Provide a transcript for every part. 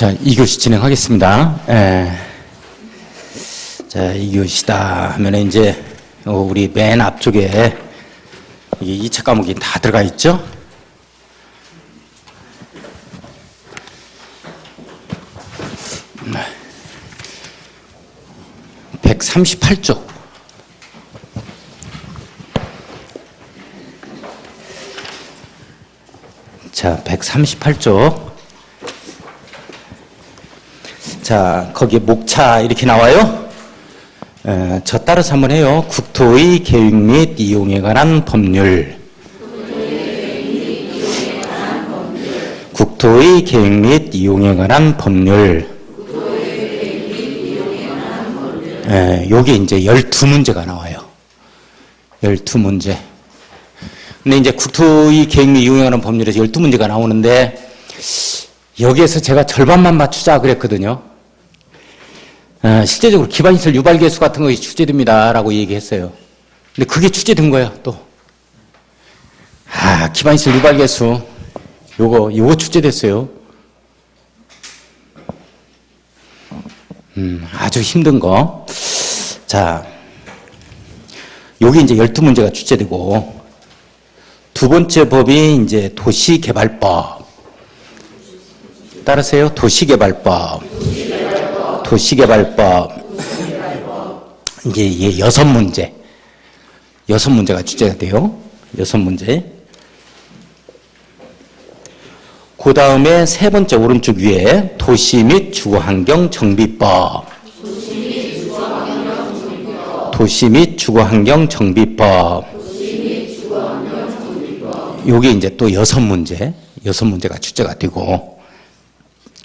자, 2교시 진행하겠습니다. 자, 2교시다 하면 이제 우리 맨 앞쪽에 이게 2차 과목이 다 들어가 있죠? 네. 138쪽. 자, 138쪽. 자, 거기에 목차 이렇게 나와요. 저 따라서 한번 해요. 국토의 계획 및 이용에 관한 법률. 국토의 계획 및 이용에 관한 법률. 요게 이제 12문제가 나와요. 12문제. 근데 이제 국토의 계획 및 이용에 관한 법률에서 12문제가 나오는데 여기에서 제가 절반만 맞추자 그랬거든요. 실제적으로 기반시설 유발계수 같은 것이 출제됩니다라고 얘기했어요. 근데 그게 출제된 거예요, 또. 기반시설 유발계수. 요거 출제됐어요. 아주 힘든 거. 자, 요게 이제 12문제가 출제되고, 두 번째 법이 이제 도시개발법. 따르세요. 도시개발법. 이제 이게 6문제. 6문제가 출제가 돼요. 6문제. 그 다음에 세 번째 오른쪽 위에 도시 및 주거환경 정비법. 도시 및 주거환경 정비법. 요게 이제 또 6문제. 6문제가 출제가 되고,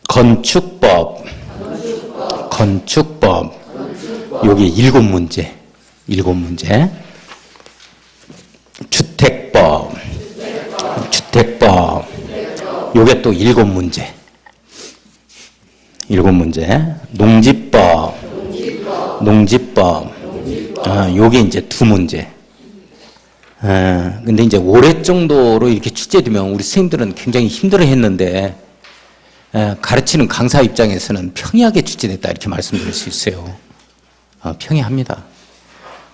건축법. 여기 7문제. 주택법. 요게 또 7문제. 농지법. 요게 이제 2문제. 근데 이제 올해 정도로 이렇게 출제되면 우리 선생님들은 굉장히 힘들어 했는데, 가르치는 강사 입장에서는 평이하게 출제됐다 이렇게 말씀드릴 수 있어요. 평이합니다.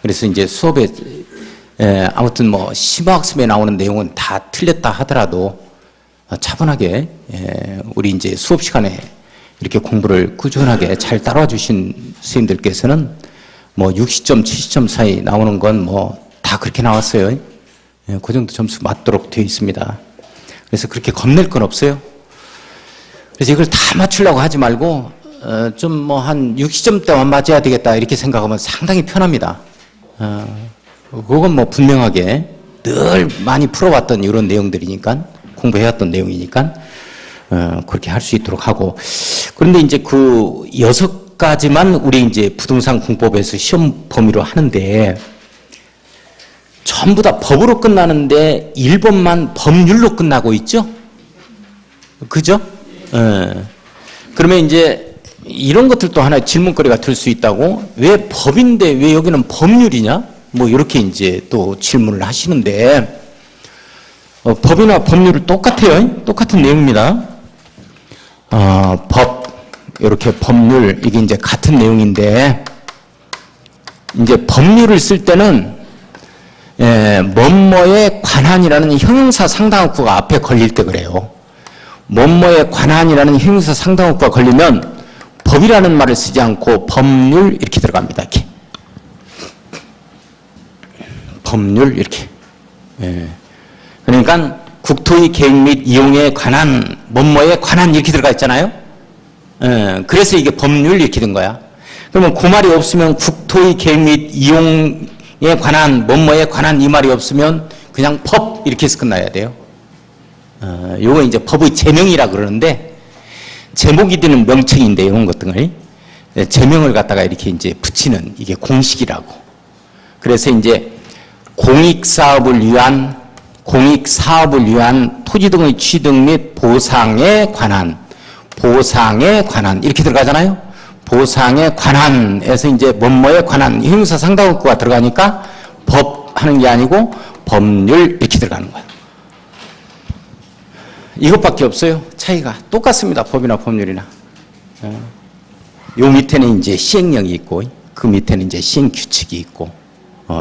그래서 이제 수업에 아무튼 뭐 심화학습에 나오는 내용은 다 틀렸다 하더라도 차분하게 우리 이제 수업 시간에 이렇게 공부를 꾸준하게 잘 따라와 주신 선생님들께서는 뭐 60점, 70점 사이 나오는 건 뭐 다 그렇게 나왔어요. 그 정도 점수 맞도록 되어 있습니다. 그래서 그렇게 겁낼 건 없어요. 그래서 이걸 다 맞추려고 하지 말고 좀 뭐 한 60점대만 맞아야 되겠다 이렇게 생각하면 상당히 편합니다. 그건 뭐 분명하게 늘 많이 풀어왔던 이런 내용들이니까, 공부해왔던 내용이니까 그렇게 할 수 있도록 하고. 그런데 이제 그 6가지만 우리 이제 부동산 공법에서 시험 범위로 하는데 전부 다 법으로 끝나는데 1번만 법률로 끝나고 있죠? 그죠? 그러면 이제 이런 것들도 하나의 질문거리가 될 수 있다고, 왜 법인데 왜 여기는 법률이냐? 뭐 이렇게 이제 또 질문을 하시는데, 법이나 법률은 똑같아요. 똑같은 내용입니다. 이렇게 법률, 이게 이제 같은 내용인데, 이제 법률을 쓸 때는 뭐뭐에 관한이라는 형용사 상당어구가 앞에 걸릴 때 그래요. 뭐뭐에 관한이라는 형용사 상당어구가 걸리면 법이라는 말을 쓰지 않고 법률 이렇게 들어갑니다. 이렇게. 법률 이렇게. 그러니까 국토의 계획 및 이용에 관한, 뭐뭐에 관한 이렇게 들어가 있잖아요. 그래서 이게 법률 이렇게 된 거야. 그러면 그 말이 없으면 국토의 계획 및 이용에 관한, 뭐뭐에 관한 이 말이 없으면 그냥 법 이렇게 해서 끝나야 돼요. 요거 이제 법의 제명이라 그러는데, 제목이 되는 명칭인데 이런 것들을 제명을 갖다가 이렇게 이제 붙이는 이게 공식이라고. 그래서 이제 공익사업을 위한 토지 등의 취득 및 보상에 관한 이렇게 들어가잖아요. 보상에 관한에서 이제 뭐뭐에 관한 형용사 상당어구가 들어가니까 법 하는 게 아니고 법률 이렇게 들어가는 거예요. 이것밖에 없어요. 차이가 똑같습니다. 법이나 법률이나. 요 밑에는 이제 시행령이 있고 그 밑에는 이제 시행규칙이 있고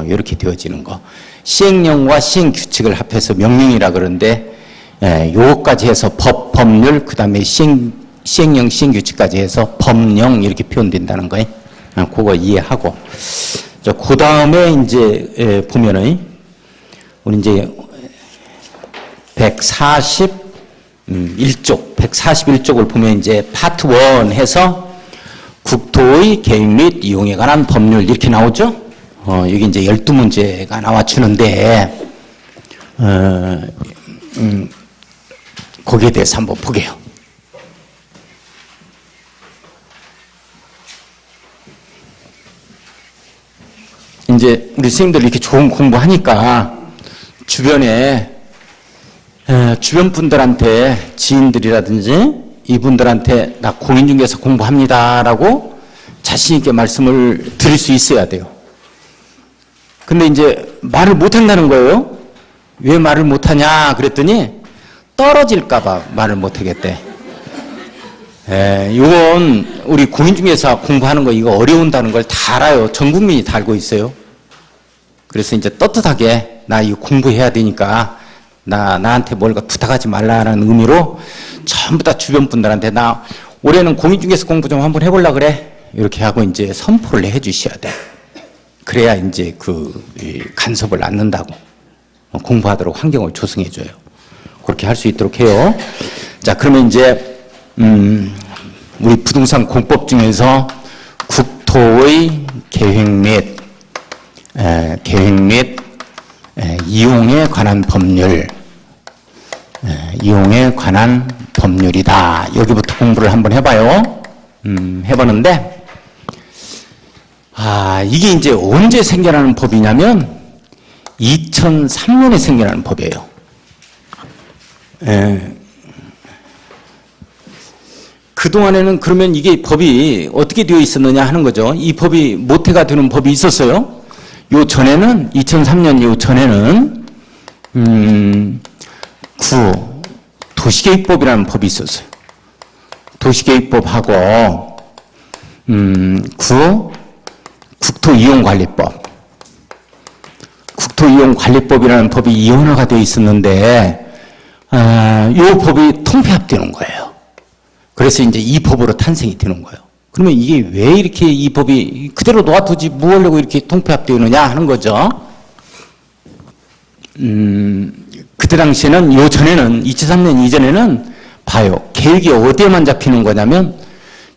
이렇게 되어지는 거. 시행령과 시행규칙을 합해서 명령이라 그러는데 요거까지 해서 법, 법률, 그 다음에 시행령, 시행규칙까지 해서 법령 이렇게 표현된다는 거예요. 그거 이해하고. 그 다음에 이제 보면은 우리 이제 141쪽을 보면 이제 파트 1 해서 국토의 계획 및 이용에 관한 법률 이렇게 나오죠? 여기 이제 12문제가 나와주는데, 거기에 대해서 한번 보게요. 이제 우리 선생님들 이렇게 좋은 공부하니까 주변에 주변 분들한테 지인들이라든지 이분들한테 나 공인중개사 공부합니다라고 자신 있게 말씀을 드릴 수 있어야 돼요. 근데 이제 말을 못한다는 거예요. 왜 말을 못하냐 그랬더니 떨어질까봐 말을 못하겠대. 이건 우리 공인중개사 공부하는 거 이거 어려운다는 걸 다 알아요. 전 국민이 다 알고 있어요. 그래서 이제 떳떳하게 나 이거 공부해야 되니까 나한테 뭘 부탁하지 말라는 의미로 전부 다 주변 분들한테 나 올해는 공인중개사 공부 좀 한번 해보려고 그래. 이렇게 하고 이제 선포를 해 주셔야 돼. 그래야 이제 그 간섭을 안 넣는다고 공부하도록 환경을 조성해 줘요. 그렇게 할 수 있도록 해요. 자, 그러면 이제 우리 부동산 공법 중에서 국토의 계획 및 이용에 관한 법률, 이용에 관한 법률이다. 여기부터 공부를 한번 해봐요. 해보는데, 이게 이제 언제 생겨나는 법이냐면 2003년에 생겨나는 법이에요. 그동안에는 그러면 이게 법이 어떻게 되어 있었느냐 하는 거죠. 이 법이 모태가 되는 법이 있었어요. 요 전에는 2003년 요 전에는 도시계획법이라는 법이 있었어요. 도시계획법하고 국토이용관리법. 국토이용관리법이라는 법이 이원화가 되어 있었는데 요 법이 통폐합되는 거예요. 그래서 이제 이 법으로 탄생이 되는 거예요. 그러면 이게 왜 이렇게 이 법이 그대로 놓아두지 뭐 하려고 이렇게 통폐합되느냐 하는 거죠. 그때 당시에는 요 전에는 2003년 이전에는 봐요. 계획이 어디에만 잡히는 거냐면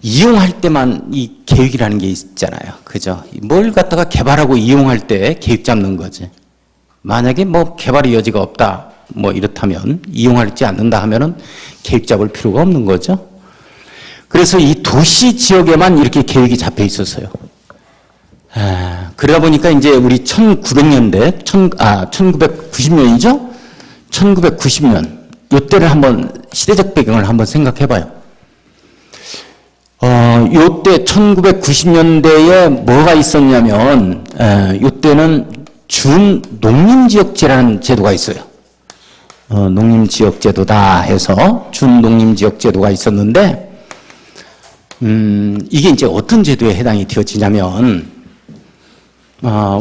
이용할 때만 이 계획이라는 게 있잖아요. 그죠? 뭘 갖다가 개발하고 이용할 때 계획 잡는 거지. 만약에 뭐 개발의 여지가 없다. 뭐 이렇다면 이용하지 않는다 하면은 계획 잡을 필요가 없는 거죠. 그래서 이 도시 지역에만 이렇게 계획이 잡혀 있었어요. 그러다 보니까 이제 우리 1900년대, 1990년이죠? 1990년. 요때를 한번, 시대적 배경을 한번 생각해 봐요. 요때 1990년대에 뭐가 있었냐면, 요때는 준농림지역제라는 제도가 있어요. 농림지역제도다 해서 준농림지역제도가 있었는데, 이게 이제 어떤 제도에 해당이 되어지냐면,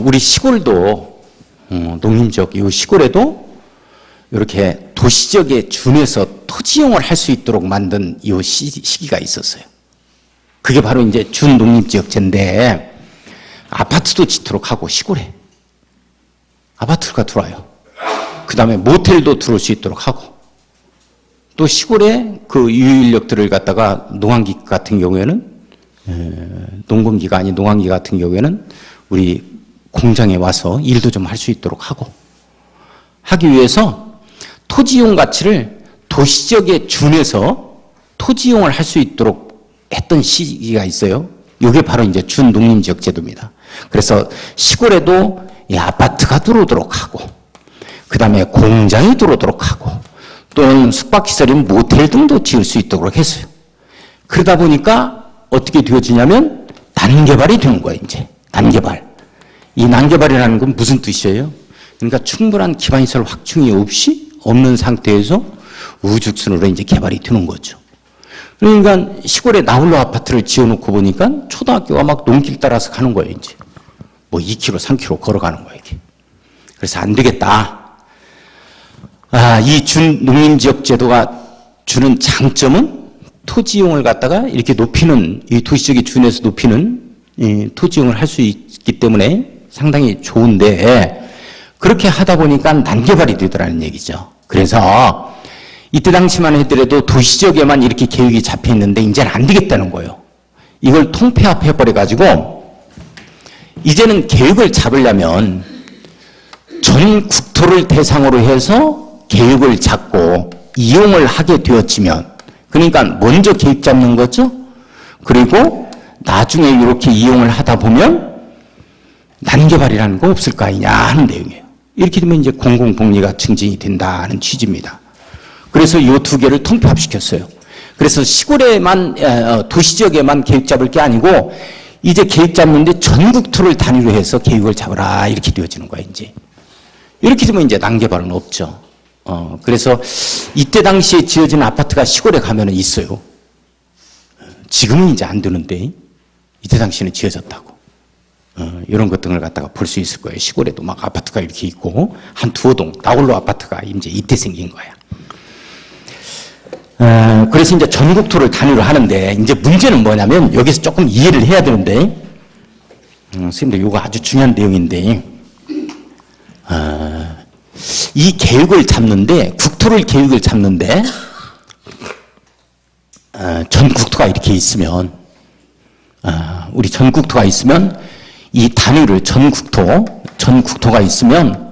우리 시골도, 농림지역, 이 시골에도 이렇게 도시지역에 준해서 토지 이용을 할 수 있도록 만든 이 시기가 있었어요. 그게 바로 이제 준농림지역제인데, 아파트도 짓도록 하고, 시골에. 아파트가 들어와요. 그 다음에 모텔도 들어올 수 있도록 하고, 또 시골에 그 유인력들을 갖다가 농한기 같은 경우에는 농번기가 아닌 농한기 같은 경우에는 우리 공장에 와서 일도 좀 할 수 있도록 하고 하기 위해서 토지 이용 가치를 도시지역에 준해서 토지 이용을 할 수 있도록 했던 시기가 있어요. 이게 바로 이제 준농림지역 제도입니다. 그래서 시골에도 이 아파트가 들어오도록 하고 그 다음에 공장이 들어오도록 하고 또는 숙박시설인 모텔 등도 지을 수 있도록 했어요. 그러다 보니까 어떻게 되어지냐면 난개발이 되는 거예요. 이제 난개발. 이 난개발이라는 건 무슨 뜻이에요? 그러니까 충분한 기반시설 확충이 없는 상태에서 우후죽순으로 이제 개발이 되는 거죠. 그러니까 시골에 나홀로 아파트를 지어놓고 보니까 초등학교가 막 농길 따라서 가는 거예요, 이제. 뭐 2km, 3km 걸어가는 거예요, 이게. 그래서 안 되겠다. 이 농림지역제도가 주는 장점은 토지이용을 갖다가 이렇게 높이는, 이 도시적인 준에서 높이는 이 토지이용을 할 수 있기 때문에 상당히 좋은데, 그렇게 하다 보니까 난개발이 되더라는 얘기죠. 그래서 이때 당시만 하더라도 도시지역에만 이렇게 계획이 잡혀 있는데 이제는 안 되겠다는 거예요. 이걸 통폐합해버려가지고 이제는 계획을 잡으려면 전 국토를 대상으로 해서 계획을 잡고 이용을 하게 되었지만, 그러니까 먼저 계획 잡는 거죠. 그리고 나중에 이렇게 이용을 하다 보면 난개발이라는 거 없을 거 아니냐 하는 내용이에요. 이렇게 되면 이제 공공복리가 증진이 된다는 취지입니다. 그래서 이 두 개를 통폐합시켰어요. 그래서 시골에만, 도시지역에만 계획 잡을 게 아니고 이제 계획 잡는데 전국토를 단위로 해서 계획을 잡으라, 이렇게 되어지는 거예요, 이제. 이렇게 되면 이제 난개발은 없죠. 그래서 이때 당시에 지어진 아파트가 시골에 가면은 있어요. 지금은 이제 안 되는데 이때 당시에는 지어졌다고. 이런 것 등을 갖다가 볼 수 있을 거예요. 시골에도 막 아파트가 이렇게 있고 한 두어 동 나홀로 아파트가 이제 이때 생긴 거야. 그래서 이제 전국토를 단위로 하는데, 이제 문제는 뭐냐면 여기서 조금 이해를 해야 되는데, 선생님들 이거 아주 중요한 내용인데, 이 계획을 잡는데, 국토를 계획을 잡는데, 전국토가 이렇게 있으면, 우리 전국토가 있으면 이 단위를 전국토가 있으면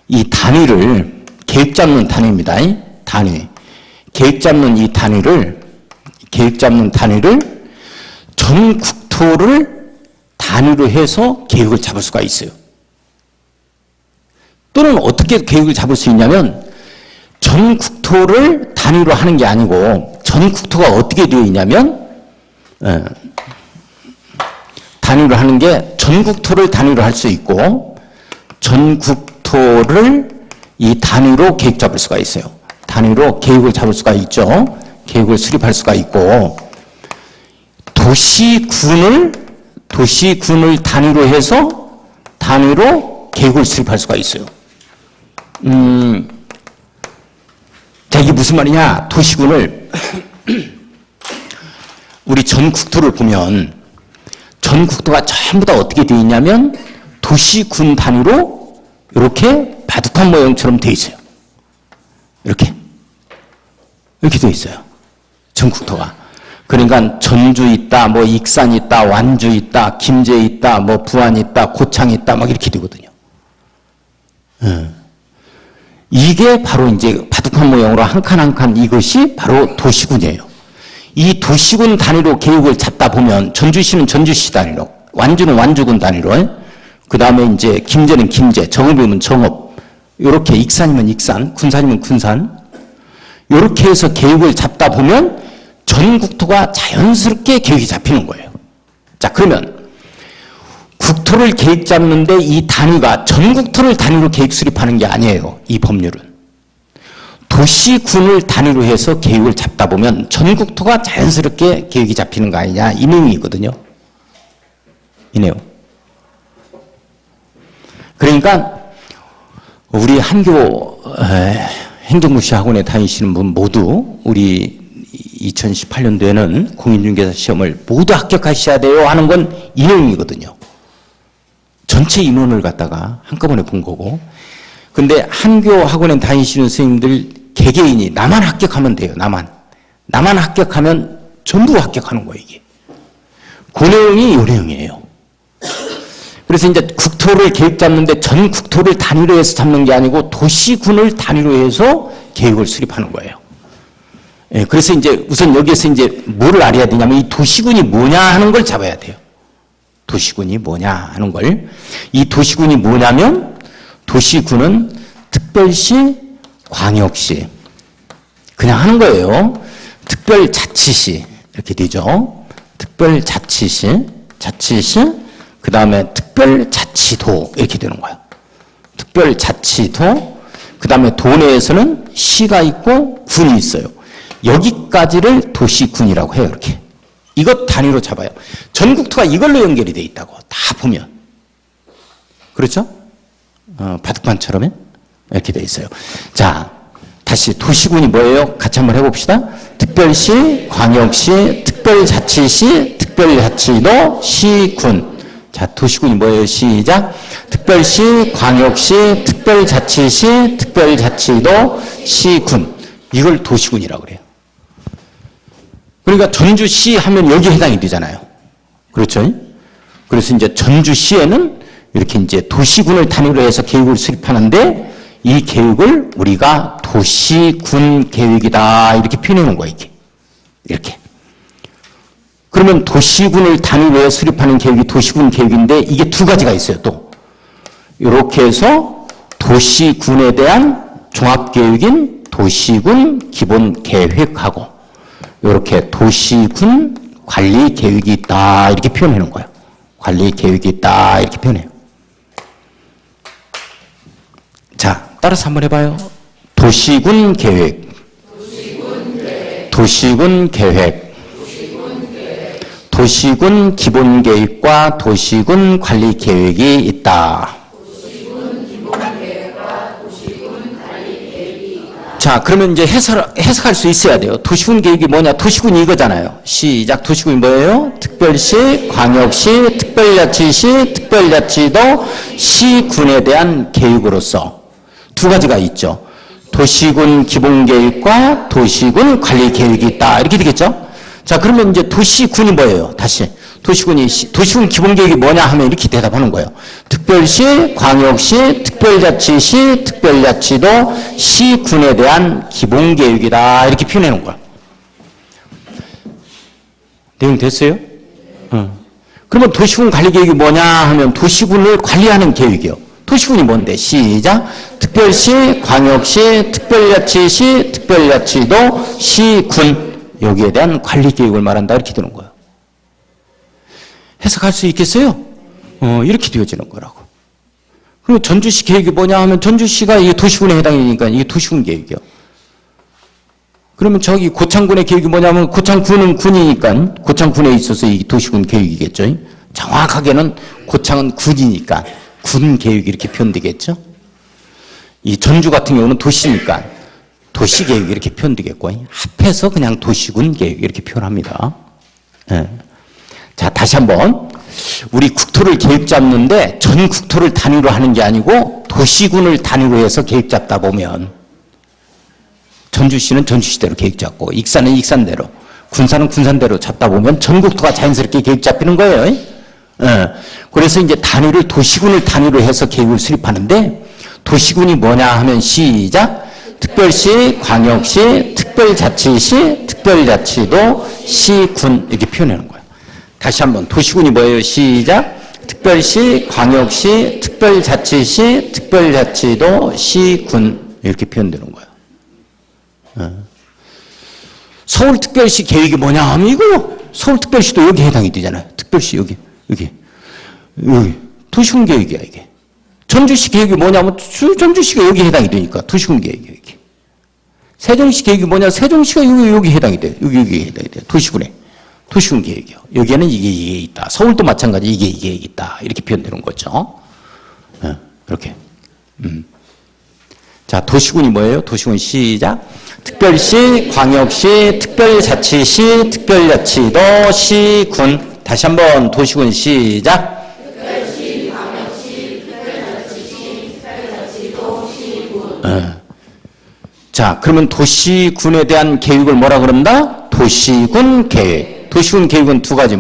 이 단위를 계획 잡는 단위입니다. 단위. 계획 잡는 이 단위를 전국토를 단위로 해서 계획을 잡을 수가 있어요. 또는 어떻게 계획을 잡을 수 있냐면, 전국토를 단위로 하는 게 아니고, 전국토가 어떻게 되어 있냐면, 단위로 하는 게 전국토를 단위로 할 수 있고, 전국토를 이 단위로 계획 잡을 수가 있어요. 단위로 계획을 잡을 수가 있죠. 계획을 수립할 수가 있고, 도시군을 단위로 해서 단위로 계획을 수립할 수가 있어요. 자, 이게 무슨 말이냐? 도시군을 우리 전국토를 보면 전국토가 전부 다 어떻게 되어 있냐면 도시군 단위로 이렇게 바둑판 모형처럼 되어 있어요. 이렇게 되어 있어요. 전국토가. 그러니까 전주 있다, 뭐 익산 있다, 완주 있다, 김제 있다, 뭐 부안 있다, 고창 있다, 막 이렇게 되거든요. 이게 바로 이제 바둑판 모형으로 한 칸 한 칸, 이것이 바로 도시군이에요. 이 도시군 단위로 계획을 잡다 보면 전주시는 전주시 단위로, 완주는 완주군 단위로, 그 다음에 이제 김제는 김제, 정읍이면 정읍, 이렇게 익산이면 익산, 군산이면 군산, 이렇게 해서 계획을 잡다 보면 전국토가 자연스럽게 계획이 잡히는 거예요. 자, 그러면 국토를 계획 잡는데 이 단위가 전국토를 단위로 계획 수립하는 게 아니에요. 이 법률은. 도시군을 단위로 해서 계획을 잡다 보면 전국토가 자연스럽게 계획이 잡히는 거 아니냐, 이 내용이거든요. 이 내용. 그러니까 우리 한교 행정고시 학원에 다니시는 분 모두 우리 2018년도에는 공인중개사 시험을 모두 합격하셔야 돼요 하는 건 이 내용이거든요. 전체 인원을 갖다가 한꺼번에 본 거고, 근데 한교 학원에 다니시는 선생님들 개개인이 나만 합격하면 돼요. 나만 합격하면 전부 합격하는 거예요, 이게. 그 내용이 이 내용이에요. 그래서 이제 국토를 계획 잡는데 전 국토를 단위로 해서 잡는 게 아니고 도시군을 단위로 해서 계획을 수립하는 거예요. 예, 그래서 이제 우선 여기에서 이제 뭐를 알아야 되냐면 이 도시군이 뭐냐 하는 걸 잡아야 돼요. 도시군이 뭐냐 하는 걸. 이 도시군이 뭐냐면 도시군은 특별시, 광역시 그냥 하는 거예요. 특별자치시 이렇게 되죠. 특별자치시, 그 다음에 특별자치도 이렇게 되는 거예요. 특별자치도, 그 다음에 도 내에서는 시가 있고 군이 있어요. 여기까지를 도시군이라고 해요. 이렇게. 이것 단위로 잡아요. 전국토가 이걸로 연결이 돼 있다고. 다 보면. 그렇죠? 바둑판처럼 이렇게 돼 있어요. 자, 다시 도시군이 뭐예요? 같이 한번 해봅시다. 특별시, 광역시, 특별자치시, 특별자치도, 시군. 자, 도시군이 뭐예요? 시작. 특별시, 광역시, 특별자치시, 특별자치도, 시군. 이걸 도시군이라고 그래요. 그러니까 전주시 하면 여기 해당이 되잖아요. 그렇죠? 그래서 이제 전주시에는 이렇게 이제 도시군을 단위로 해서 계획을 수립하는데 이 계획을 우리가 도시군 계획이다 이렇게 표현해 놓은 거예요. 이렇게. 그러면 도시군을 단위로 해서 수립하는 계획이 도시군 계획인데 이게 두 가지가 있어요. 또 이렇게 해서 도시군에 대한 종합계획인 도시군 기본계획하고 이렇게 도시군 관리계획이 있다 이렇게 표현해 놓은 거예요. 관리계획이 있다 이렇게 표현해요. 자, 따라서 한번 해봐요. 도시군 계획, 도시군 계획, 도시군 기본계획과 도시군 관리계획이 있다. 자, 그러면 이제 해석할 수 있어야 돼요. 도시군 계획이 뭐냐? 도시군이 이거잖아요. 시작. 도시군이 뭐예요? 특별시, 광역시, 특별자치시, 특별자치도, 시군에 대한 계획으로서 두 가지가 있죠. 도시군 기본계획과 도시군 관리계획이 있다. 이렇게 되겠죠? 자, 그러면 이제 도시군이 뭐예요? 다시. 도시군 기본계획이 뭐냐 하면 이렇게 대답하는 거예요. 특별시, 광역시, 특별자치시, 특별자치도, 시군에 대한 기본계획이다. 이렇게 표현해 놓은 거예요. 내용 됐어요? 그러면 도시군 관리계획이 뭐냐 하면 도시군을 관리하는 계획이요. 도시군이 뭔데? 시작. 특별시, 광역시, 특별자치시, 특별자치도, 시군. 여기에 대한 관리계획을 말한다. 이렇게 되는 거예요. 해석할 수 있겠어요? 이렇게 되어지는 거라고. 그리고 전주시 계획이 뭐냐 하면 전주시가 이게 도시군에 해당이니까 이게 도시군 계획이요. 그러면 저기 고창군의 계획이 뭐냐면 고창군은 군이니까 고창군에 있어서 이 도시군 계획이겠죠. 정확하게는 고창은 군이니까 군 계획이 이렇게 표현되겠죠. 이 전주 같은 경우는 도시니까 도시 계획이 이렇게 표현되겠고 합해서 그냥 도시군 계획 이렇게 표현합니다. 네. 자, 다시 한번 우리 국토를 계획 잡는데 전 국토를 단위로 하는 게 아니고 도시군을 단위로 해서 계획 잡다 보면 전주시는 전주시대로 계획 잡고 익산은 익산대로 군산은 군산대로 잡다 보면 전 국토가 자연스럽게 계획 잡히는 거예요. 그래서 이제 단위를 도시군을 단위로 해서 계획을 수립하는데 도시군이 뭐냐 하면 시작. 특별시, 광역시, 특별자치시, 특별자치도, 시군 이렇게 표현하는 거예요. 다시 한번 도시군이 뭐예요? 시작. 특별시, 광역시, 특별자치시, 특별자치도, 시군 이렇게 표현되는 거예요. 서울특별시 계획이 뭐냐 하면 이거요. 서울특별시도 여기 해당이 되잖아요. 특별시 여기 도시군 계획이야 이게. 전주시 계획이 뭐냐면 전주시가 여기 해당이 되니까 도시군 계획이에요 이게. 세종시 계획이 뭐냐? 세종시가 여기 해당이 돼요. 여기 해당이 돼요. 도시군에. 도시군 계획이요. 여기에는 이게 있다. 서울도 마찬가지 이게 있다. 이렇게 표현되는 거죠. 이렇게. 자, 도시군이 뭐예요? 도시군 시작. 특별시, 광역시, 특별자치시, 특별자치도, 시군. 다시 한번 도시군 시작. 특별시, 광역시, 특별자치시, 특별자치도, 시군. 자, 그러면 도시군에 대한 계획을 뭐라 그런다? 도시군 계획. 도시군 계획은 두 가지,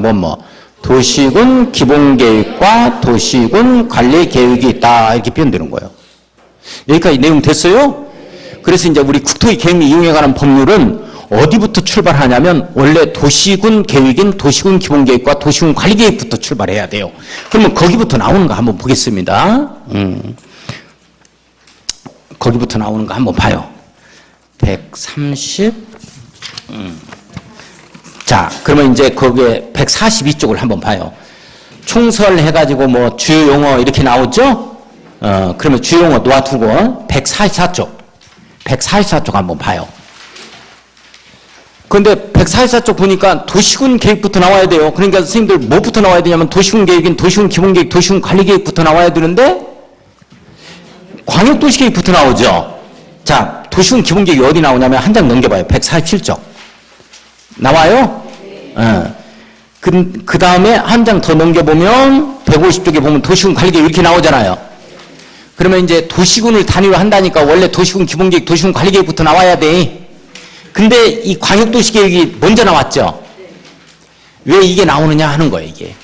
도시군 기본계획과 도시군 관리계획이 있다. 이렇게 표현되는 거예요. 여기까지 내용 됐어요? 그래서 이제 우리 국토의 계획 및 이용에 관한 법률은 어디부터 출발하냐면 원래 도시군 계획인 도시군 기본계획과 도시군 관리계획부터 출발해야 돼요. 그러면 거기부터 나오는 거 한번 보겠습니다. 거기부터 나오는 거 한번 봐요. 130. 자, 그러면 이제 거기에 142쪽을 한번 봐요. 총설해가지고 주요 용어 이렇게 나오죠? 그러면 주요 용어 놓아두고 144쪽 한번 봐요. 근데 144쪽 보니까 도시군 계획부터 나와야 돼요. 그러니까 선생님들 뭐부터 나와야 되냐면 도시군 계획인 도시군 기본계획, 도시군 관리계획부터 나와야 되는데 광역도시계획부터 나오죠. 자, 도시군 기본계획이 어디 나오냐면 한 장 넘겨봐요. 147쪽. 나와요? 네. 그 다음에 한 장 더 넘겨보면 150쪽에 보면 도시군 관리계획 이렇게 나오잖아요. 그러면 이제 도시군을 단위로 한다니까 원래 도시군 기본계획, 도시군 관리계획부터 나와야 돼. 근데 이 광역도시계획이 먼저 나왔죠. 왜 이게 나오느냐 하는 거예요, 이게.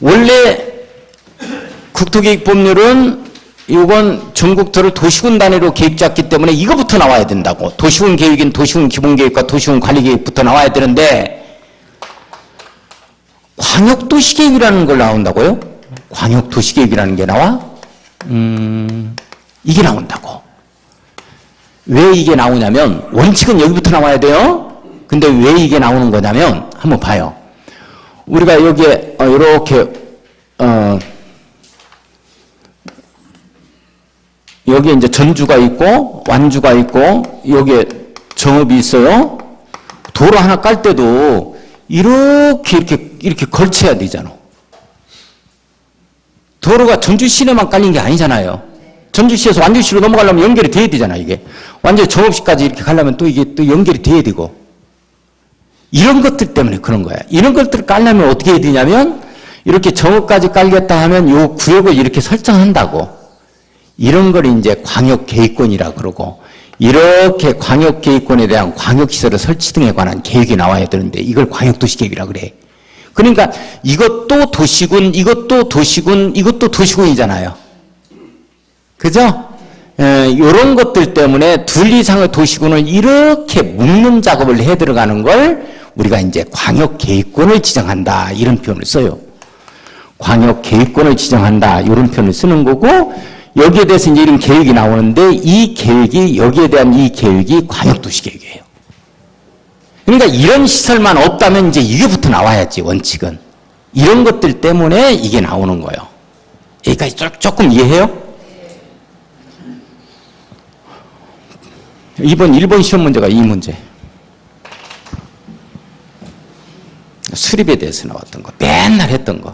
원래 국토계획법률은 이건 전국토를 도시군 단위로 계획 잡기 때문에 이거부터 나와야 된다고. 도시군 계획인 도시군 기본계획과 도시군 관리계획부터 나와야 되는데 광역도시계획이라는 걸 나온다고요? 광역도시계획이라는 게 나와? 이게 나온다고. 왜 이게 나오냐면 원칙은 여기부터 나와야 돼요. 근데 왜 이게 나오는 거냐면 한번 봐요. 우리가 여기에 이렇게 여기에 이제 전주가 있고 완주가 있고 여기에 정읍이 있어요. 도로 하나 깔 때도 이렇게 걸쳐야 되잖아. 도로가 전주 시내만 깔린 게 아니잖아요. 전주시에서 완주시로 넘어가려면 연결이 돼야 되잖아, 이게. 완전 정읍시까지 이렇게 가려면 또 이게 또 연결이 돼야 되고. 이런 것들 때문에 그런 거야. 이런 것들을 깔려면 어떻게 해야 되냐면, 이렇게 정읍까지 깔겠다 하면 요 구역을 이렇게 설정한다고. 이런 걸 이제 광역계획권이라 그러고, 이렇게 광역계획권에 대한 광역시설의 설치 등에 관한 계획이 나와야 되는데, 이걸 광역도시계획이라 그래. 그러니까 이것도 도시군, 이것도 도시군, 이것도 도시군이잖아요. 그죠? 이런 것들 때문에 둘 이상의 도시군을 이렇게 묶는 작업을 해 들어가는 걸 우리가 이제 광역계획권을 지정한다. 이런 표현을 써요. 광역계획권을 지정한다. 이런 표현을 쓰는 거고, 여기에 대해서 이제 이런 계획이 나오는데, 이 계획이, 여기에 대한 이 계획이 광역도시계획이에요. 그러니까 이런 시설만 없다면 이제 이게부터 나와야지, 원칙은. 이런 것들 때문에 이게 나오는 거예요. 여기까지 조금 이해해요? 이번 1번 시험 문제가 이 문제. 수립에 대해서 나왔던 거. 맨날 했던 거.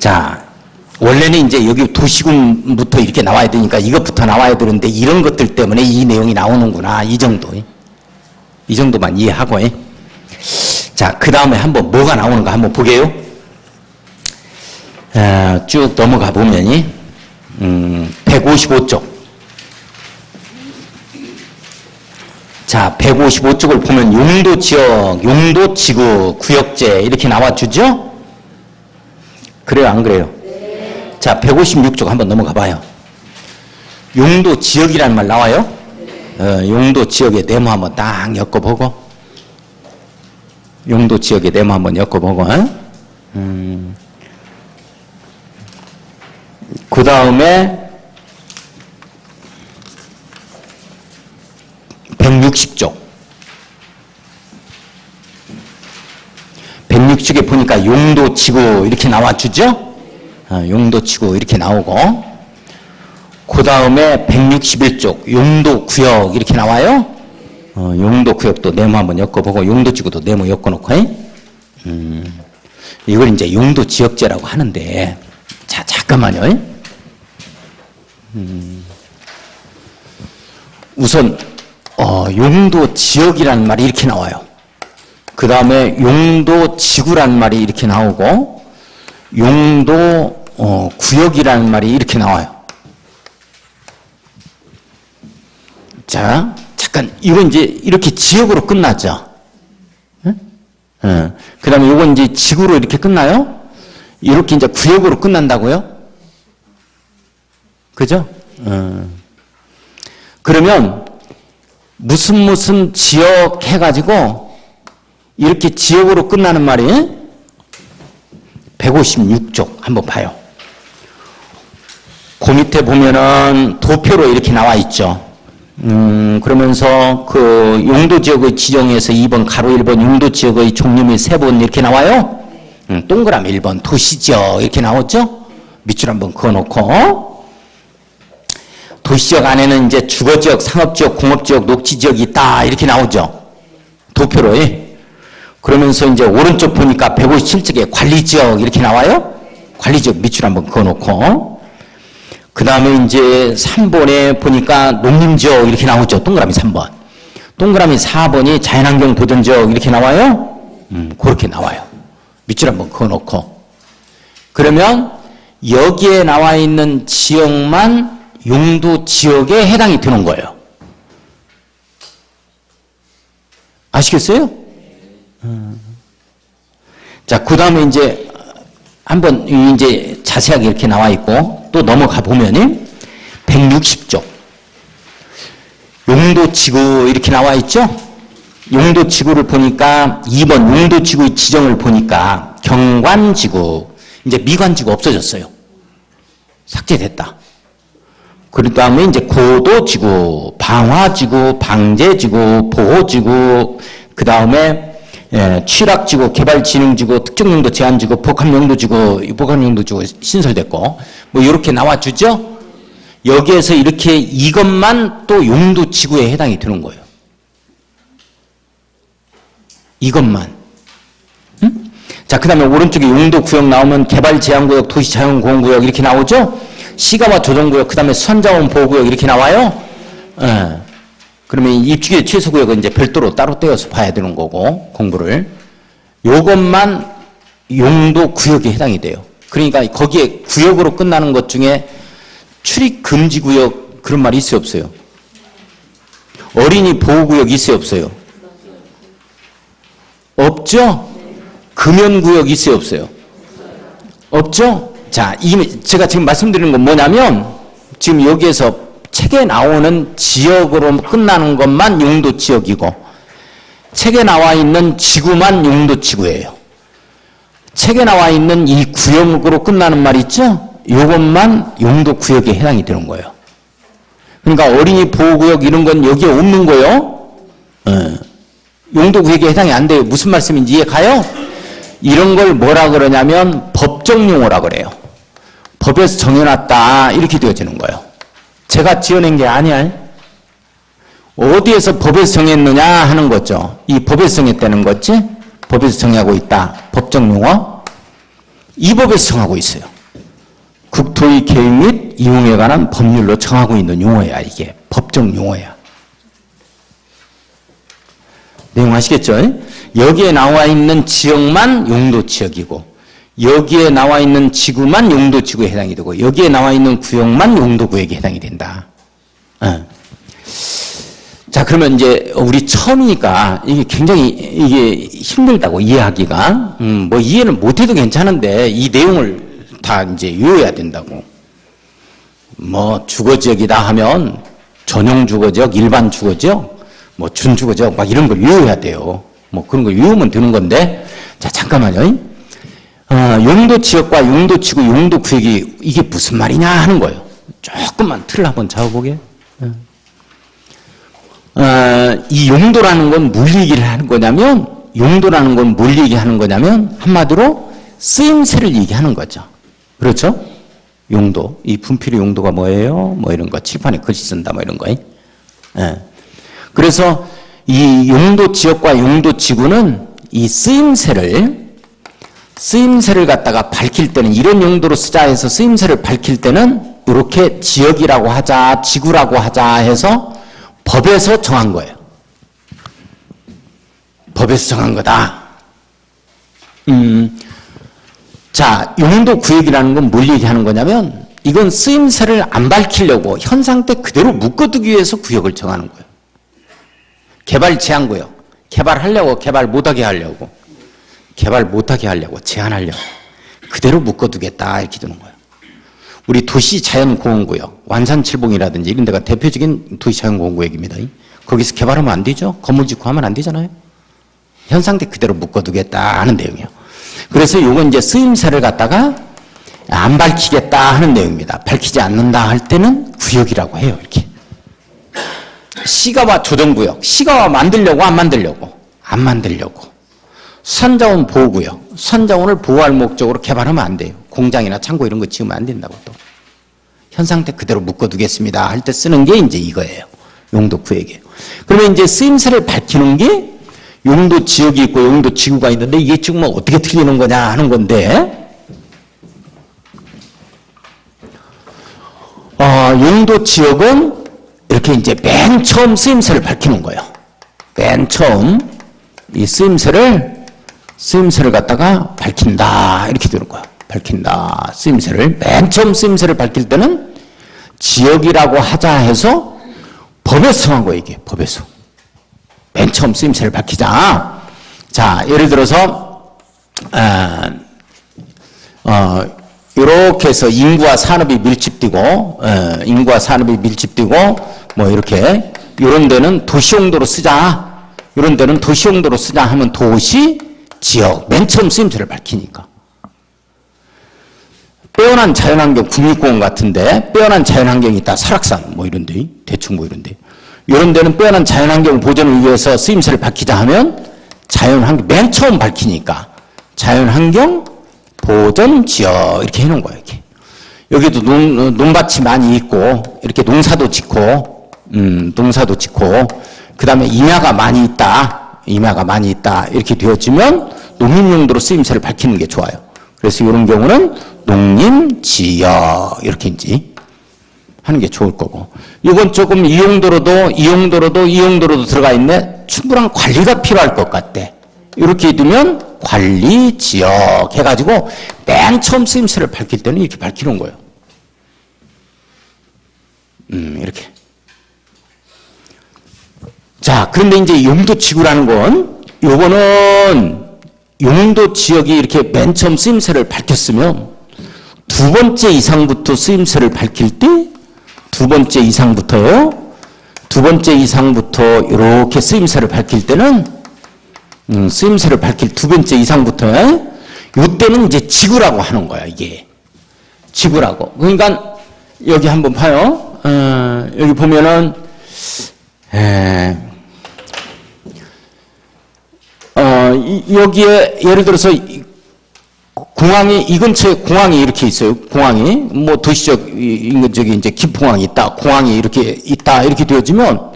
자, 원래는 이제 여기 도시군부터 이렇게 나와야 되니까 이것부터 나와야 되는데 이런 것들 때문에 이 내용이 나오는구나. 이 정도. 이 정도만 이해하고. 자, 그 다음에 한번 뭐가 나오는가 한번 보게요. 쭉 넘어가 보면이 155쪽. 자, 155쪽을 보면 용도지역, 용도지구, 구역제 이렇게 나와주죠? 그래요, 안 그래요? 네. 자, 156쪽 한번 넘어가 봐요. 용도지역이라는 말 나와요? 용도지역의 네모 한번 딱 엮어보고, 용도지역의 네모 한번 엮어보고, 그 다음에 160쪽. 160쪽에 보니까 용도지구 이렇게 나와주죠? 용도지구 이렇게 나오고, 그 다음에 161쪽 용도구역 이렇게 나와요? 용도구역도 네모 한번 엮어보고, 용도지구도 네모 엮어놓고, 이걸 이제 용도지역제라고 하는데, 자, 잠깐만요. 우선 용도지역이라는 말이 이렇게 나와요. 그 다음에 용도지구라는 말이 이렇게 나오고, 용도구역이라는 말이 이렇게 나와요. 자, 잠깐 이건 이제 이렇게 지역으로 끝나죠. 그 다음에 이건 이제 지구로 이렇게 끝나요. 이렇게 이제 구역으로 끝난다고요? 그죠? 그러면 무슨 지역 해가지고 이렇게 지역으로 끝나는 말이 156쪽 한번 봐요. 그 밑에 보면은 도표로 이렇게 나와 있죠. 그러면서 그 용도지역의 지정에서 2번 가로 1번 용도지역의 종류 및 세번 이렇게 나와요. 동그라미 1번 도시지역 이렇게 나왔죠. 밑줄 한번 그어놓고, 도시지역 안에는 이제 주거지역, 상업지역, 공업지역, 녹지지역이 있다 이렇게 나오죠. 도표로. 그러면서 이제 오른쪽 보니까 157쪽에 관리지역 이렇게 나와요. 관리지역 밑줄 한번 그어놓고 그 다음에 이제 3번에 보니까 농림지역 이렇게 나오죠. 동그라미 3번. 동그라미 4번이 자연환경 보전지역 이렇게 나와요. 그렇게 나와요. 밑줄 한번 그어놓고 그러면 여기에 나와 있는 지역만 용도 지역에 해당이 되는 거예요. 아시겠어요? 자, 그 다음에 이제 한번 이제 자세하게 이렇게 나와 있고 또 넘어가 보면은 160쪽 용도지구 이렇게 나와 있죠? 용도지구를 보니까 2번 용도지구의 지정을 보니까 경관지구 이제 미관지구 없어졌어요. 삭제됐다. 그 다음에 이제 고도지구, 방화지구, 방제지구, 보호지구, 그 다음에 취락지구, 개발진흥지구, 특정용도 제한지구, 복합용도지구, 복합용도지구 신설됐고 뭐 이렇게 나와주죠. 여기에서 이렇게 이것만 또 용도지구에 해당이 되는 거예요. 이것만. 응? 자, 그 다음에 오른쪽에 용도구역 나오면 개발제한구역, 도시자연공원구역 이렇게 나오죠. 시가와 조정구역, 그 다음에 수산자원 보호구역 이렇게 나와요. 그러면 입주기의 최소구역은 이제 별도로 따로 떼어서 봐야 되는 거고, 공부를. 요것만 용도구역에 해당이 돼요. 그러니까 거기에 구역으로 끝나는 것 중에 출입금지구역 그런 말이 있어요, 없어요? 어린이 보호구역 있어요, 없어요? 없죠? 금연구역 있어요, 없어요? 없죠? 자, 제가 지금 말씀드리는 건 뭐냐면 지금 여기에서 책에 나오는 지역으로 끝나는 것만 용도지역이고 책에 나와 있는 지구만 용도지구예요. 책에 나와 있는 이 구역으로 끝나는 말 있죠? 이것만 용도구역에 해당이 되는 거예요. 그러니까 어린이 보호구역 이런 건 여기에 없는 거예요. 용도구역에 해당이 안 돼요. 무슨 말씀인지 이해 가요? 이런 걸 뭐라 그러냐면 법정 용어라 그래요. 법에서 정해놨다 이렇게 되어지는 거예요. 제가 지어낸 게 아니야. 어디에서 법에서 정했느냐 하는 거죠. 이 법에서 정했다는 거지. 법에서 정하고 있다. 법정 용어. 이 법에서 정하고 있어요. 국토의 계획 및 이용에 관한 법률로 정하고 있는 용어야. 이게 법정 용어야. 내용 아시겠죠? 여기에 나와 있는 지역만 용도지역이고 여기에 나와 있는 지구만 용도지구에 해당이 되고 여기에 나와 있는 구역만 용도구역에 해당이 된다. 자, 그러면 이제 우리 처음이니까 이게 굉장히 이게 힘들다고 이해하기가 뭐 이해는 못해도 괜찮은데 이 내용을 다 이제 외워야 된다고. 뭐 주거지역이다 하면 전용 주거지역, 일반 주거지역, 뭐 준주거지역 막 이런 걸 외워야 돼요. 뭐 그런 걸 외우면 되는 건데 자, 잠깐만요. 용도지역과 용도지구, 용도구역이 이게 무슨 말이냐 하는 거예요. 조금만 틀을 한번 잡아보게. 이 용도라는 건 뭘 얘기를 하는 거냐면 용도라는 건 뭘 얘기하는 거냐면 한마디로 쓰임새를 얘기하는 거죠. 그렇죠? 용도. 이 분필의 용도가 뭐예요? 뭐 이런 거. 칠판에 글씨 쓴다 뭐 이런 거. 그래서 이 용도지역과 용도지구는 이 쓰임새를 갖다가 밝힐 때는 이런 용도로 쓰자 해서 쓰임새를 밝힐 때는 이렇게 지역이라고 하자, 지구라고 하자 해서 법에서 정한 거예요. 법에서 정한 거다. 자, 용도구역이라는 건 뭘 얘기하는 거냐면 이건 쓰임새를 안 밝히려고 현 상태 그대로 묶어두기 위해서 구역을 정하는 거예요. 개발 제한구역. 개발하려고 개발 못하게 하려고. 개발 못하게 하려고 제한하려고. 그대로 묶어두겠다 이렇게 되는 거예요. 우리 도시자연공원구역, 완산칠봉이라든지 이런 데가 대표적인 도시자연공원구역입니다. 거기서 개발하면 안 되죠. 건물 짓고 하면 안 되잖아요. 현 상태 그대로 묶어두겠다 하는 내용이에요. 그래서 이건 이제 쓰임새를 갖다가 안 밝히겠다 하는 내용입니다. 밝히지 않는다 할 때는 구역이라고 해요. 이렇게. 시가와 조정구역. 시가와 만들려고 안 만들려고? 안 만들려고. 수산자원 보호구역. 수산자원을 보호할 목적으로 개발하면 안 돼요. 공장이나 창고 이런 거 지으면 안 된다고 또. 현 상태 그대로 묶어두겠습니다 할 때 쓰는 게 이제 이거예요. 용도 구획이에요. 그러면 이제 쓰임새를 밝히는 게 용도 지역이 있고 용도 지구가 있는데 이게 지금 뭐 어떻게 틀리는 거냐 하는 건데, 용도 지역은 이렇게 이제 맨 처음 쓰임새를 밝히는 거예요. 맨 처음 이 쓰임새를 갖다가 밝힌다 이렇게 되는 거예요. 밝힌다. 쓰임새를 맨 처음 쓰임새를 밝힐 때는 지역이라고 하자 해서 법에서 정한 거예요. 이게 법에서 맨 처음 쓰임새를 밝히자. 자, 예를 들어서 이렇게 해서 인구와 산업이 밀집되고 뭐 이렇게 이런 데는 도시용도로 쓰자. 이런 데는 도시용도로 쓰자 하면 도시, 지역 맨 처음 쓰임새를 밝히니까. 빼어난 자연환경, 국립공원 같은데 빼어난 자연환경이 있다. 설악산 뭐 이런데, 대충 뭐 이런데, 이런 데는 빼어난 자연환경 보존을 위해서 쓰임새를 밝히자 하면 자연환경 맨 처음 밝히니까 자연환경 보존 지역 이렇게 해놓은 거예요. 이렇게. 여기도 논밭이 많이 있고 이렇게 농사도 짓고 그 다음에 임야가 많이 있다 이렇게 되어지면 농림용도로 쓰임새를 밝히는 게 좋아요. 그래서 이런 경우는 농림지역 이렇게 이제 하는 게 좋을 거고, 이건 조금 이용도로도 들어가 있네. 충분한 관리가 필요할 것 같대. 이렇게 두면 관리지역 해가지고 맨 처음 쓰임새를 밝힐 때는 이렇게 밝히는 거예요. 이렇게. 자, 그런데 이제 용도지구라는 건, 요거는 용도지역이 이렇게 맨 처음 쓰임새를 밝혔으면 두 번째 이상부터 쓰임새를 밝힐 때, 두 번째 이상부터 이렇게 쓰임새를 밝힐 때는, 쓰임새를 밝힐 두 번째 이상부터, 이때는 이제 지구라고 하는 거야, 이게. 지구라고. 그러니까, 여기 한번 봐요. 여기 보면은, 여기에 예를 들어서 공항이, 이 근처에 공항이 이렇게 있어요. 공항이 뭐 도시적 저기 이제 기포항이 있다, 공항이 이렇게 있다 이렇게 되어지면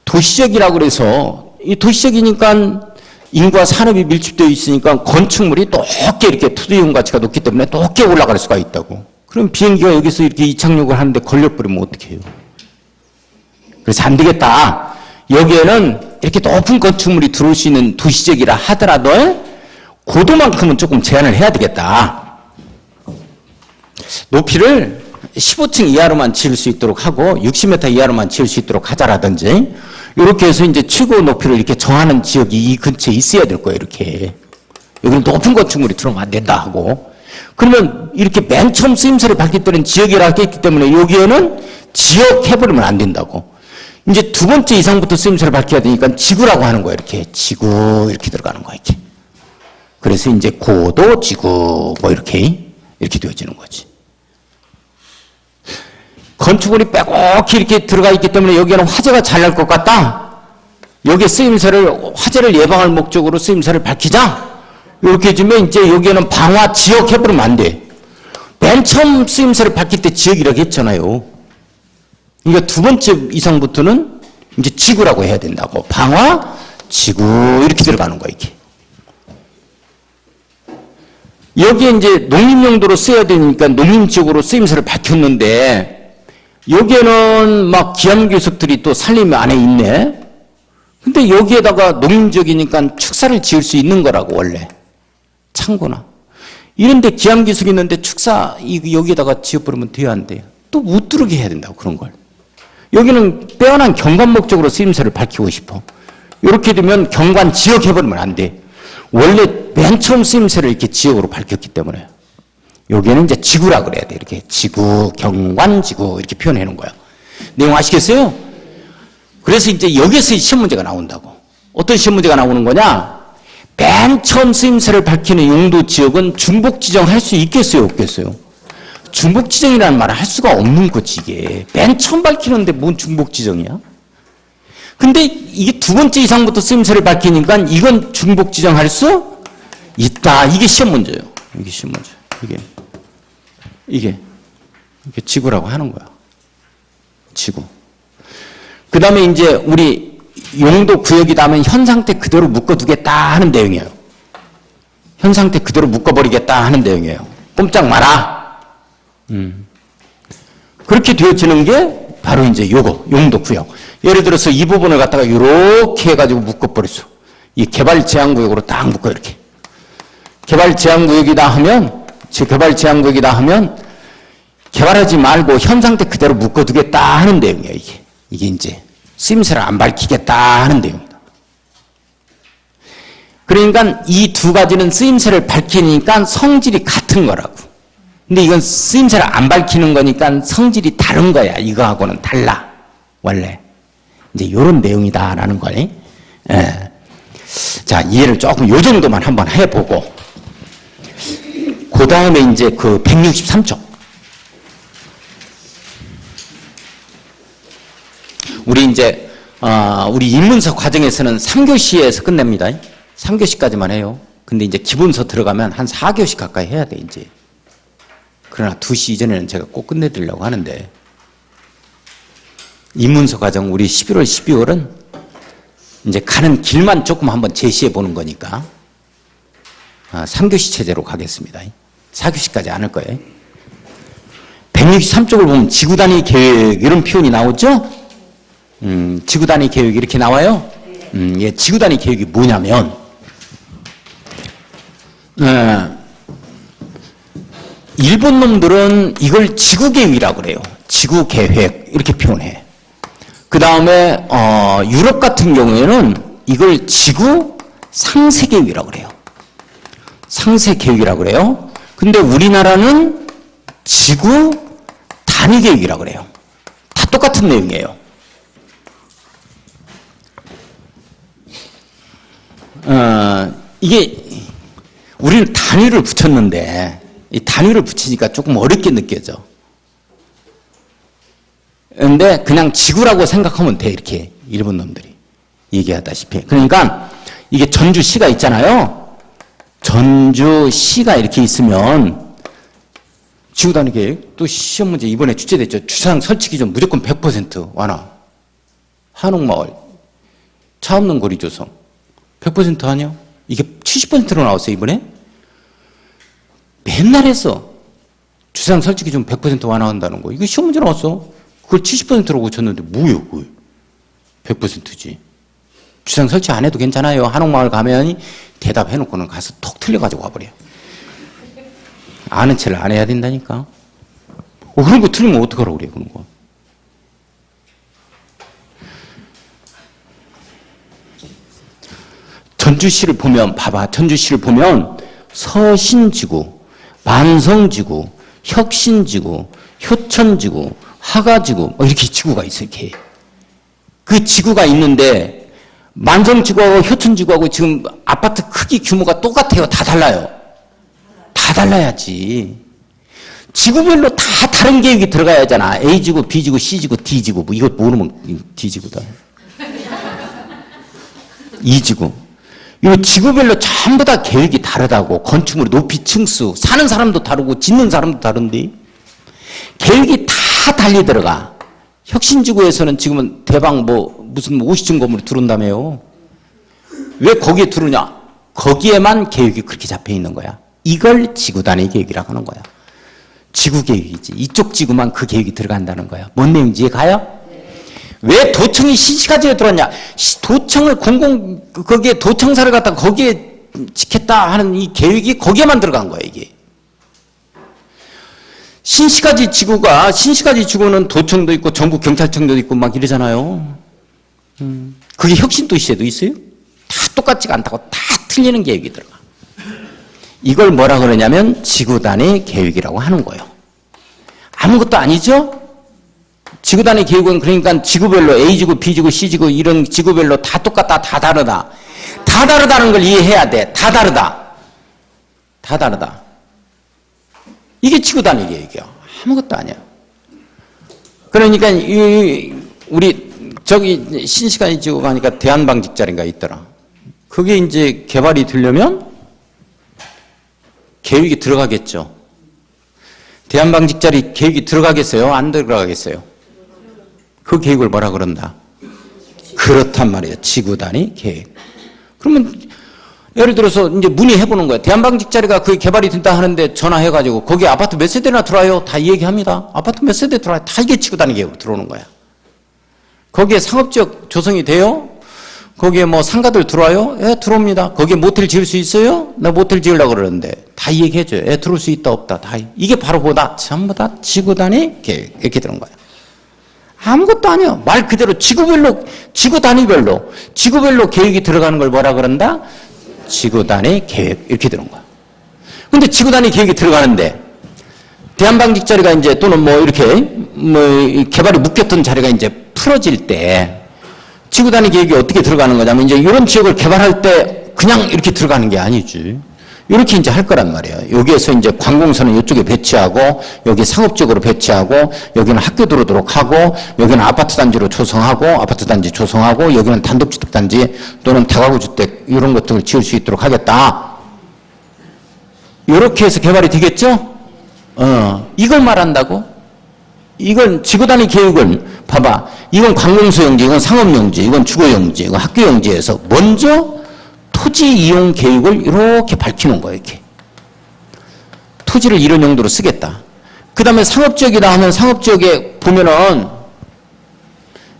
도시적이라고 그래서, 이 도시적이니까 인구와 산업이 밀집되어 있으니까 건축물이 높게 이렇게 투기용 가치가 높기 때문에 높게 올라갈 수가 있다고. 그럼 비행기가 여기서 이렇게 이착륙을 하는데 걸려버리면 어떻게 해요? 그래서 안 되겠다. 여기에는 이렇게 높은 건축물이 들어올 수 있는 도시적이라 하더라도 고도만큼은 조금 제한을 해야 되겠다. 높이를 15층 이하로만 지을 수 있도록 하고 60m 이하로만 지을 수 있도록 하자라든지, 이렇게 해서 이제 최고 높이를 이렇게 정하는 지역이 이 근처에 있어야 될 거예요. 이렇게. 여기는 높은 건축물이 들어오면 안 된다 하고. 그러면 이렇게 맨 처음 쓰임새를 밝힐 때는 지역이라고 했기 때문에 여기에는 지역 해버리면 안 된다고. 이제 두 번째 이상부터 쓰임새를 밝혀야 되니까 지구라고 하는 거예요. 이렇게 지구 이렇게 들어가는 거예요. 이렇게. 그래서 이제 고도 지구 뭐 이렇게 되어지는 거지. 건축물이 빼곡히 이렇게 들어가 있기 때문에 여기에는 화재가 잘 날 것 같다. 여기에 화재를 예방할 목적으로 쓰임새를 밝히자. 이렇게 해주면 이제 여기에는 방화 지역 해버리면 안 돼. 맨 처음 쓰임새를 밝힐 때 지역이라고 했잖아요. 그러니까 두 번째 이상부터는 이제 지구라고 해야 된다고. 방화, 지구 이렇게 들어가는 거야, 이게. 여기에 이제 농림용도로 써야 되니까 농림지역으로 쓰임새를 밝혔는데, 여기에는 막 기암괴석들이 또 산림 안에 있네. 근데 여기에다가 농림지역이니까 축사를 지을 수 있는 거라고, 원래. 창고나. 이런데 기암괴석이 있는데 축사 여기에다가 지어버리면 돼야 안 돼요. 또 못 들어오게 해야 된다고, 그런 걸. 여기는 빼어난 경관 목적으로 쓰임새를 밝히고 싶어. 이렇게 되면 경관 지역 해버리면 안 돼. 원래 맨 처음 쓰임새를 이렇게 지역으로 밝혔기 때문에. 여기는 이제 지구라 그래야 돼. 이렇게 지구, 경관, 지구 이렇게 표현해 놓은 거야. 내용 아시겠어요? 그래서 이제 여기서 시험 문제가 나온다고. 어떤 시험 문제가 나오는 거냐? 맨 처음 쓰임새를 밝히는 용도 지역은 중복 지정할 수 있겠어요, 없겠어요? 중복 지정이라는 말을 할 수가 없는 거지, 이게. 맨 처음 밝히는데 뭔 중복 지정이야? 근데 이게 두 번째 이상부터 쓰임새를 밝히니까 이건 중복 지정할 수 있다. 이게 시험 문제예요. 이게 시험 문제. 이게. 이게 지구라고 하는 거야. 지구. 그 다음에 이제 우리 용도 구역이다 하면 현 상태 그대로 묶어두겠다 하는 내용이에요. 현 상태 그대로 묶어버리겠다 하는 내용이에요. 꼼짝 마라. 그렇게 되어지는 게 바로 이제 요거, 용도 구역. 예를 들어서 이 부분을 갖다가 이렇게 해가지고 묶어버렸어. 이 개발 제한 구역으로 딱 묶어, 이렇게. 개발 제한 구역이다 하면, 개발 제한 구역이다 하면, 개발하지 말고 현 상태 그대로 묶어두겠다 하는 내용이에요, 이게. 이게 이제 쓰임새를 안 밝히겠다 하는 내용이다. 그러니까 이 두 가지는 쓰임새를 밝히니까 성질이 같은 거라고. 근데 이건 쓰임새를 안 밝히는 거니까 성질이 다른 거야. 이거하고는 달라. 원래. 이제 이런 내용이다라는 걸. 예. 자, 이해를 조금 요 정도만 한번 해보고. 그 다음에 이제 그 163쪽. 우리 이제, 우리 인문서 과정에서는 3교시에서 끝냅니다. 3교시까지만 해요. 근데 이제 기본서 들어가면 한 4교시 가까이 해야 돼, 이제. 그러나 2시 이전에는 제가 꼭 끝내드리려고 하는데, 인문서 과정 우리 11월, 12월은 이제 가는 길만 조금 한번 제시해 보는 거니까, 3교시 체제로 가겠습니다. 4교시까지 안 할 거예요. 163쪽을 보면 지구단위 계획, 이런 표현이 나오죠? 지구단위 계획 이렇게 나와요? 예, 지구단위 계획이 뭐냐면, 일본 놈들은 이걸 지구계획이라고 그래요. 지구계획 이렇게 표현해. 그 다음에 유럽 같은 경우에는 이걸 지구 상세계획이라고 그래요. 상세계획이라고 그래요. 근데 우리나라는 지구 단위계획이라고 그래요. 다 똑같은 내용이에요. 이게 우리는 단위를 붙였는데 이 단위를 붙이니까 조금 어렵게 느껴져. 근데 그냥 지구라고 생각하면 돼, 이렇게 일본 놈들이 얘기하다시피. 그러니까 이게 전주시가 있잖아요. 전주시가 이렇게 있으면 지구단위 계획, 또 시험 문제 이번에 출제됐죠. 주차장 설치 기준 무조건 100% 완화. 한옥마을, 차 없는 거리 조성 100% 아니야? 이게 70%로 나왔어요, 이번에? 맨날 했어. 주차장 설치 기준 100% 완화한다는 거. 이거 시험 문제 나왔어. 그걸 70%로 고쳤는데 뭐예요, 그걸? 100%지. 주차장 설치 안 해도 괜찮아요. 한옥마을 가면 대답해놓고는 가서 톡 틀려가지고 와버려. 아는 체를 안 해야 된다니까. 그런 거 틀리면 어떡하라고 그래, 그런 거. 전주시를 보면, 봐봐. 전주시를 보면 서신지구, 만성지구, 혁신지구, 효천지구, 하가지구, 이렇게 지구가 있어요, 이렇게. 그 지구가 있는데, 만성지구하고 효천지구하고 지금 아파트 크기 규모가 똑같아요. 다 달라요. 다 달라야지. 지구별로 다 다른 계획이 들어가야 하잖아. A지구, B지구, C지구, D지구. 뭐 이거 모르면 D지구다. E지구. 이 지구별로 전부 다 계획이 다르다고. 건축물 높이 층수, 사는 사람도 다르고 짓는 사람도 다른데 계획이 다 달리 들어가. 혁신지구에서는 지금은 대박 무슨 50층 건물이 들어온다며요. 왜 거기에 들어오냐? 거기에만 계획이 그렇게 잡혀 있는 거야. 이걸 지구단위 계획이라고 하는 거야. 지구 계획이지. 이쪽 지구만 그 계획이 들어간다는 거야. 뭔 내용인지 이해 가요? 왜 도청이 신시가지에 들어왔냐? 도청을 거기에 도청사를 갖다가 거기에 짓겠다 하는 이 계획이 거기에만 들어간 거야, 이게. 신시가지 지구는 도청도 있고 전국경찰청도 있고 막 이러잖아요. 그게 혁신도시에도 있어요? 다 똑같지가 않다고 다 틀리는 계획이 들어가. 이걸 뭐라 그러냐면 지구단위 계획이라고 하는 거예요. 아무것도 아니죠? 지구단위 계획은 그러니까 지구별로 A지구, B지구, C지구 이런 지구별로 다 똑같다, 다 다르다. 다 다르다는 걸 이해해야 돼. 다 다르다. 다 다르다. 이게 지구단위 계획이야. 아무것도 아니야. 그러니까 우리 저기 신시간이 지구 가니까 대한방직자리인가 있더라. 그게 이제 개발이 되려면 계획이 들어가겠죠. 대한방직자리 계획이 들어가겠어요? 안 들어가겠어요? 그 계획을 뭐라 그런다? 그렇단 말이에요. 지구단위 계획. 그러면 예를 들어서 이제 문의해보는 거예요. 대한방직자리가 그게 개발이 된다 하는데 전화해가지고 거기 아파트 몇 세대나 들어와요? 다 이 얘기합니다. 아파트 몇 세대 들어와요? 다 이게 지구단위 계획으로 들어오는 거야. 거기에 상업지역 조성이 돼요? 거기에 뭐 상가들 들어와요? 예, 들어옵니다. 거기에 모텔 지을 수 있어요? 나 모텔 지으려고 그러는데 다 이 얘기해줘요. 예, 들어올 수 있다 없다 다. 이게 바로 뭐다? 전부 다 지구단위 계획 이렇게 들은 거야. 아무것도 아니에요. 말 그대로 지구 단위별로 계획이 들어가는 걸 뭐라 그런다? 지구 단위 계획 이렇게 들은 거야. 근데 지구 단위 계획이 들어가는데 대한방직자리가 이제 또는 뭐 이렇게 뭐 개발이 묶였던 자리가 이제 풀어질 때 지구 단위 계획이 어떻게 들어가는 거냐면 이제 이런 지역을 개발할 때 그냥 이렇게 들어가는 게 아니지. 이렇게 이제 할 거란 말이에요. 여기에서 이제 관공서는 이쪽에 배치하고, 여기 상업적으로 배치하고, 여기는 학교 들어오도록 하고, 여기는 아파트 단지로 조성하고, 아파트 단지 조성하고, 여기는 단독주택 단지 또는 다가구 주택 이런 것들을 지을 수 있도록 하겠다. 이렇게 해서 개발이 되겠죠? 이걸 말한다고? 이건 지구 단위 계획은 봐봐. 이건 관공서 용지, 이건 상업 용지, 이건 주거 용지, 이건 학교 용지에서 먼저 토지 이용 계획을 이렇게 밝히는 거예요. 이렇게 토지를 이런 용도로 쓰겠다. 그 다음에 상업지역이다 하면 상업지역에 보면은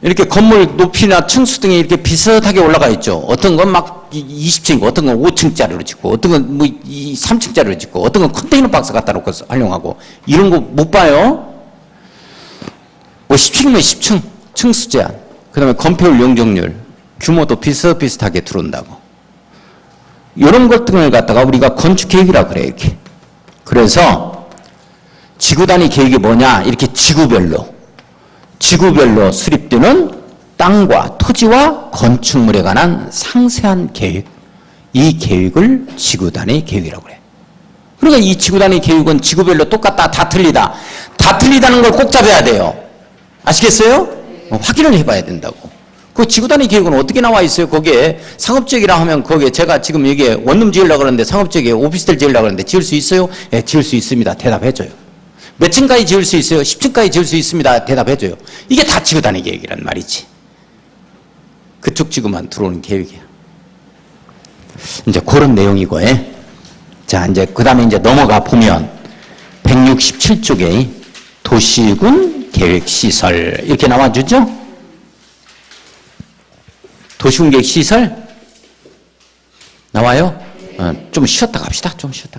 이렇게 건물 높이나 층수 등이 이렇게 비슷하게 올라가 있죠. 어떤 건 막 20층이고 어떤 건 5층짜리로 짓고 어떤 건 뭐 3층짜리로 짓고 어떤 건 컨테이너 박스 갖다 놓고 활용하고 이런 거 못 봐요. 뭐 10층이면 10층 층수 제한, 그 다음에 건폐율 용적률 규모도 비슷비슷하게 들어온다고. 이런 것들을 갖다가 우리가 건축계획이라고 그래요. 이렇게. 그래서 지구단위 계획이 뭐냐, 이렇게 지구별로 수립되는 땅과 토지와 건축물에 관한 상세한 계획, 이 계획을 지구단위 계획이라고 그래요. 그러니까 이 지구단위 계획은 지구별로 똑같다, 다 틀리다는 걸 꼭 잡아야 돼요. 아시겠어요? 확인을 해봐야 된다고. 그 지구단위 계획은 어떻게 나와 있어요? 거기에 상업지역이라 하면 거기에 제가 지금 여기에 원룸 지으려고 그러는데 상업지역에 오피스텔 지으려고 그러는데 지을 수 있어요? 예, 지을 수 있습니다. 대답해줘요. 몇 층까지 지을 수 있어요? 10층까지 지을 수 있습니다. 대답해줘요. 이게 다 지구단위 계획이란 말이지. 그쪽 지구만 들어오는 계획이야. 이제 그런 내용이고, 자, 이제 그 다음에 이제 넘어가 보면 167쪽에 도시군 계획시설 이렇게 나와주죠? 도시군 계획시설 나와요? 좀 쉬었다 갑시다. 좀 쉬었다.